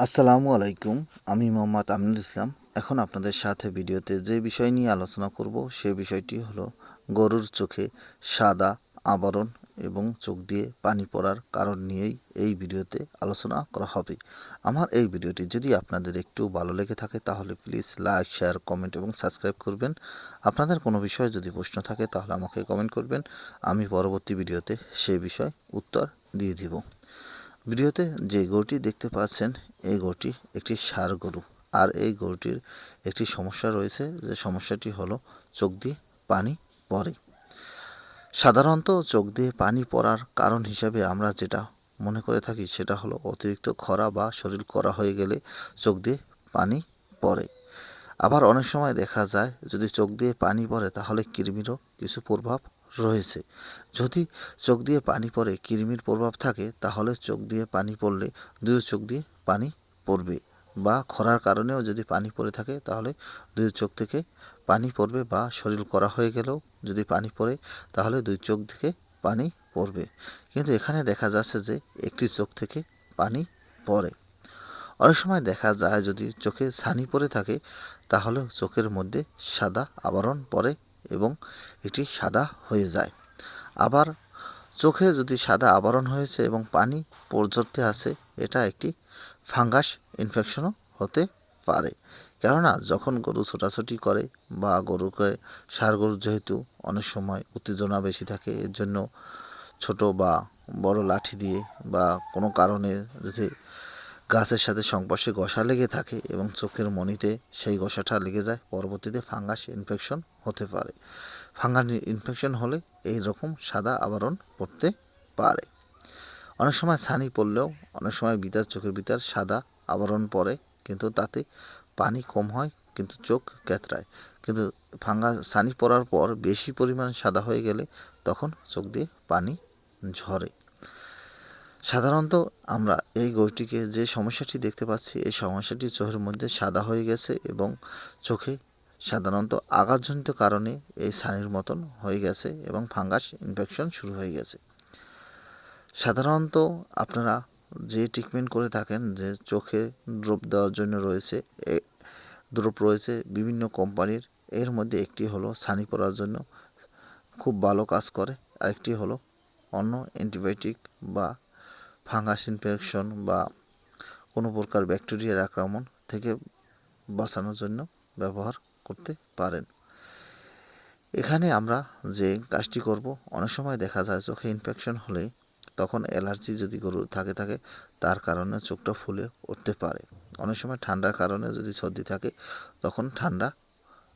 আসসালামু আলাইকুম। আমি মোহাম্মদ আমিনুল ইসলাম। এখন আপনাদের সাথে ভিডিওতে যে বিষয় নিয়ে আলোচনা করব সে বিষয়টি হলো গরুর চোখে সাদা আবরণ এবং চোখ দিয়ে পানি পড়ার কারণ নিয়েই এই ভিডিওতে আলোচনা করা হবে। আমার এই ভিডিওটি যদি আপনাদের একটু ভালো লেগে থাকে তাহলে প্লিজ লাইক, শেয়ার, কমেন্ট এবং সাবস্ক্রাইব করবেন। আপনাদের কোনো বিষয়ে যদি প্রশ্ন থাকে তাহলে আমাকে কমেন্ট করবেন। আমি পরবর্তী ভিডিওতে সেই বিষয় উত্তর দিয়ে দিব। ভিডিওতে যে গরুটি দেখতে পাচ্ছেন এই গরুটি একটি ষাঁড় গরু। আর এই গরুটির একটি সমস্যা রয়েছে, যে সমস্যাটি হলো চোখ দিয়ে পানি পড়ে। সাধারণত চোখ দিয়ে পানি পড়ার কারণ হিসাবে আমরা যেটা মনে করে থাকি সেটা হলো অতিরিক্ত খরা বা শরীর করা হয়ে গেলে চোখ দিয়ে পানি পড়ে। আবার অনেক সময় দেখা যায় যদি চোখ দিয়ে পানি পড়ে তাহলে কৃমিরও কিছু প্রভাব রয়েছে। যদি চোখ দিয়ে পানি পড়ে কৃমির প্রভাব থাকে তাহলে চোখ দিয়ে পানি পড়লে দুই চোখ দিয়ে পানি পড়বে, বা খরার কারণেও যদি পানি পড়ে থাকে তাহলে দুই চোখ থেকে পানি পড়বে, বা শরীর করা হয়ে গেলেও যদি পানি পড়ে তাহলে দুই চোখ থেকে পানি পড়বে। কিন্তু এখানে দেখা যাচ্ছে যে একটি চোখ থেকে পানি পড়ে। অনেক সময় দেখা যায় যদি চোখে ছানি পড়ে থাকে তাহলে চোখের মধ্যে সাদা আবরণ পড়ে এবং এটি সাদা হয়ে যায়। আবার চোখে যদি সাদা আবরণ হয়েছে এবং পানি ঝরতে আছে, এটা একটি ফাঙ্গাস ইনফেকশনও হতে পারে। কেননা যখন গরু ছোটাছুটি করে বা গরুকে ষাঁড় গরু যেহেতু অনেক সময় উত্তেজনা বেশি থাকে, এর জন্য ছোট বা বড় লাঠি দিয়ে বা কোনো কারণে যদি গাছের সাথে সংস্পর্শে ঘষা লেগে থাকে এবং চোখের মণিতে সেই ঘষাটা লেগে যায়, পরবর্তীতে ফাঙ্গাস ইনফেকশন হতে পারে। ফাঙ্গাস ইনফেকশন হলে এই রকম সাদা আবরণ পড়তে পারে। অনেক সময় ছানি পড়লেও অনেক সময় চোখের ভিতর সাদা আবরণ পড়ে, কিন্তু তাতে পানি কম হয় কিন্তু চোখ ক্যাতরায়। কিন্তু ছানি পড়ার পর বেশি পরিমাণে সাদা হয়ে গেলে তখন চোখ দিয়ে পানি ঝরে। সাধারণত আমরা এই গরুটিকে যে সমস্যাটি দেখতে পাচ্ছি এই সমস্যাটি চোখের মধ্যে সাদা হয়ে গেছে এবং চোখে সাধারণত আঘাতজনিত কারণে এই ছানির মতন হয়ে গেছে এবং ফাঙ্গাস ইনফেকশন শুরু হয়ে গেছে। সাধারণত আপনারা যে ট্রিটমেন্ট করে থাকেন, যে চোখে ড্রপ দেওয়ার জন্য রয়েছে, ড্রপ রয়েছে বিভিন্ন কোম্পানির। এর মধ্যে একটি হলো ছানি পড়ার জন্য খুব ভালো কাজ করে, আরেকটি হলো অন্য অ্যান্টিবায়োটিক বা ফাঙ্গাস ইনফেকশন বা কোনো প্রকার ব্যাকটেরিয়ার আক্রমণ থেকে বাঁচানোর জন্য ব্যবহার করতে পারেন। এখানে আমরা যে কাজটি করব, অনেক সময় দেখা যায় চোখে ইনফেকশন হলে তখন অ্যালার্জি যদি গরুর থাকে তার কারণে চোখটা ফুলে উঠতে পারে। অনেক সময় ঠান্ডার কারণে যদি সর্দি থাকে তখন ঠান্ডা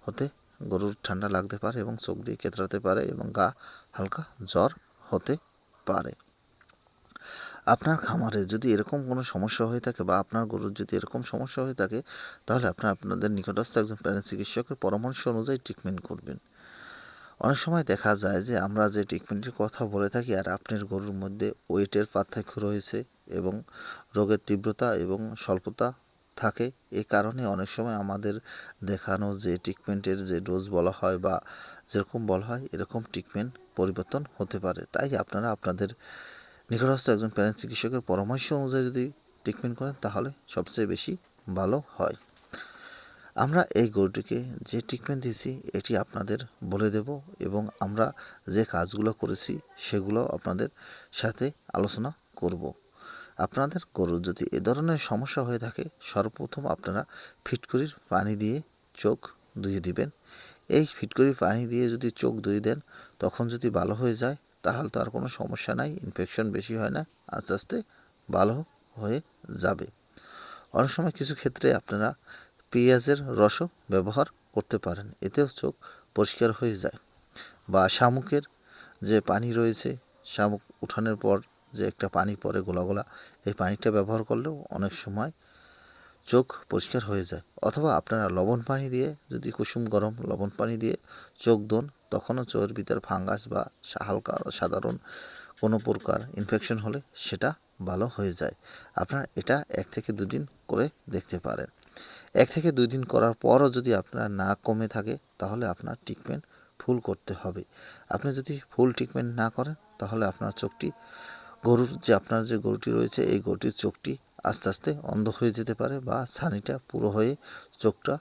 হতে গরুর ঠান্ডা লাগতে পারে এবং চোখ দিয়ে কেতরাতে পারে এবং গা হালকা জ্বর হতে পারে। আপনার খামারে যদি এরকম কোনো সমস্যা হয়ে থাকে বা আপনার গরুর যদি এরকম সমস্যা হয়ে থাকে তাহলে আপনাদের নিকটস্থ একজন প্রাণী চিকিৎসকের পরামর্শ অনুযায়ী ট্রিটমেন্ট করবেন। অনেক সময় দেখা যায় যে আমরা যে ট্রিটমেন্টের কথা বলে থাকি আর আপনার গরুর মধ্যে ওয়েটের পার্থক্য রয়েছে এবং রোগের তীব্রতা এবং স্বল্পতা থাকে। এই কারণে অনেক সময় আমাদের দেখানো যে ট্রিটমেন্টের যে ডোজ বলা হয় বা যেরকম বলা হয় এরকম ট্রিটমেন্ট পরিবর্তন হতে পারে। তাই আপনারা আপনাদের নিকটস্থ একজন প্রাণী চিকিৎসকের পরামর্শ অনুযায়ী যদি ট্রিটমেন্ট করেন তাহলে সবচেয়ে বেশি ভালো হয়। আমরা এই গরুটিকে যে ট্রিটমেন্ট দিয়েছি এটি আপনাদের বলে দেব এবং আমরা যে কাজগুলো করেছি সেগুলো আপনাদের সাথে আলোচনা করব। আপনাদের গরুর যদি এ ধরনের সমস্যা হয়ে থাকে সর্বপ্রথম আপনারা ফিটকরির পানি দিয়ে চোখ ধুয়ে দিবেন। এই ফিটকরির পানি দিয়ে যদি চোখ ধুয়ে দেন তখন যদি ভালো হয়ে যায় তাহলে তো আর কোনো সমস্যা নাই, ইনফেকশন বেশি হয় না, আস্তে আস্তে ভালো হয়ে যাবে। অনেক সময় কিছু ক্ষেত্রে আপনারা পেঁয়াজের রসও ব্যবহার করতে পারেন, এতেও চোখ পরিষ্কার হয়ে যায়। বা শামুকের যে পানি রয়েছে, শামুক উঠানোর পর যে একটা পানি পড়ে গোলা গোলা, এই পানিটা ব্যবহার করলেও অনেক সময় চোখ পরিষ্কার হয়ে যায়। অথবা আপনারা লবণ পানি দিয়ে যদি কুসুম গরম লবণ পানি দিয়ে চোখ ধোন তখনও চোখের ভিতর ফাঙ্গাস বা হালকা সাধারণ কোনো প্রকার ইনফেকশন হলে সেটা ভালো হয়ে যায়। আপনারা এটা 1 থেকে 2 দিন করে দেখতে পারেন। 1 থেকে 2 দিন করার পরও যদি আপনার না কমে থাকে তাহলে আপনার ট্রিটমেন্ট ফুল করতে হবে। আপনি যদি ফুল ট্রিটমেন্ট না করেন তাহলে আপনার চোখটি আপনার যে গরুটি রয়েছে এই গরুটির চোখটি আস্তে আস্তে অন্ধ হয়ে যেতে পারে বা ছানিটা পুরো হয়ে চোখটা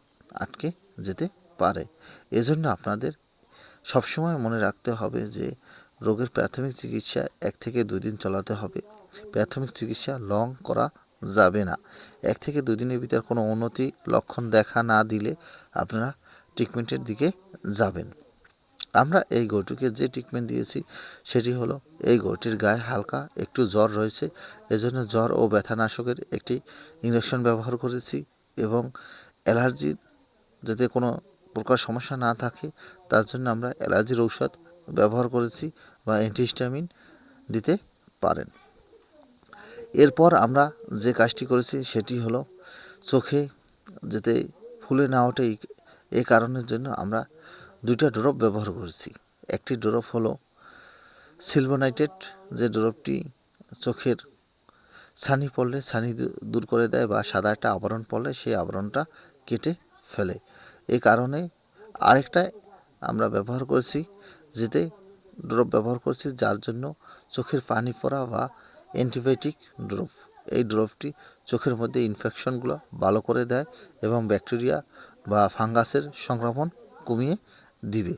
আটকে যেতে পারে। এজন্য আপনাদের সবসময় মনে রাখতে হবে যে রোগের প্রাথমিক চিকিৎসা 1 থেকে 2 দিন চালাতে হবে। প্রাথমিক চিকিৎসা লং করা যাবে না। 1 থেকে 2 দিনের ভিতর কোনো উন্নতি লক্ষণ দেখা না দিলে আপনারা ট্রিটমেন্টের দিকে যাবেন। আমরা এই গরুটিকে যে ট্রিটমেন্ট দিয়েছি সেটি হলো, এই গরুটির গায়ে হালকা একটু জ্বর রয়েছে, এজন্য জ্বর ও ব্যথানাশকের একটি ইঞ্জেকশন ব্যবহার করেছি এবং অ্যালার্জির যাতে কোনো প্রকার সমস্যা না থাকে তার জন্য আমরা অ্যালার্জির ঔষধ ব্যবহার করেছি বা অ্যান্টিহিস্টামিন দিতে পারেন। এরপর আমরা যে কাজটি করেছি সেটি হলো চোখে যাতে ফুলে না ওঠে এই কারণের জন্য আমরা 2টা ড্রপ ব্যবহার করেছি। একটি ড্রপ হলো সিলভানাইটেড, যে ড্রপটি চোখের ছানি পড়লে ছানি দূর করে দেয় বা সাদা একটা আবরণ পড়লে সেই আবরণটা কেটে ফেলে। এই কারণে আরেকটা আমরা ব্যবহার করেছি, যেতে ড্রপ ব্যবহার করছি যার জন্য চোখের পানি পড়া বা অ্যান্টিবায়োটিক ড্রপ। এই ড্রপটি চোখের মধ্যে ইনফেকশনগুলো ভালো করে দেয় এবং ব্যাকটেরিয়া বা ফাঙ্গাসের সংক্রমণ কমিয়ে দিবে।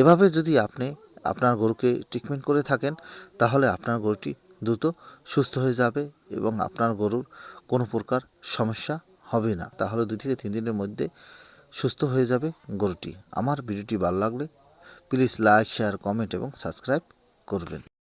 এভাবে যদি আপনি আপনার গরুকে ট্রিটমেন্ট করে থাকেন তাহলে আপনার গরুটি দ্রুত সুস্থ হয়ে যাবে এবং আপনার গরুর কোনো প্রকার সমস্যা হবে না। তাহলে 2 থেকে 3 দিনের মধ্যে সুস্থ হয়ে যাবে গরুটি। আমার ভিডিওটি ভালো লাগলে প্লিজ লাইক, শেয়ার, কমেন্ট এবং সাবস্ক্রাইব করবেন।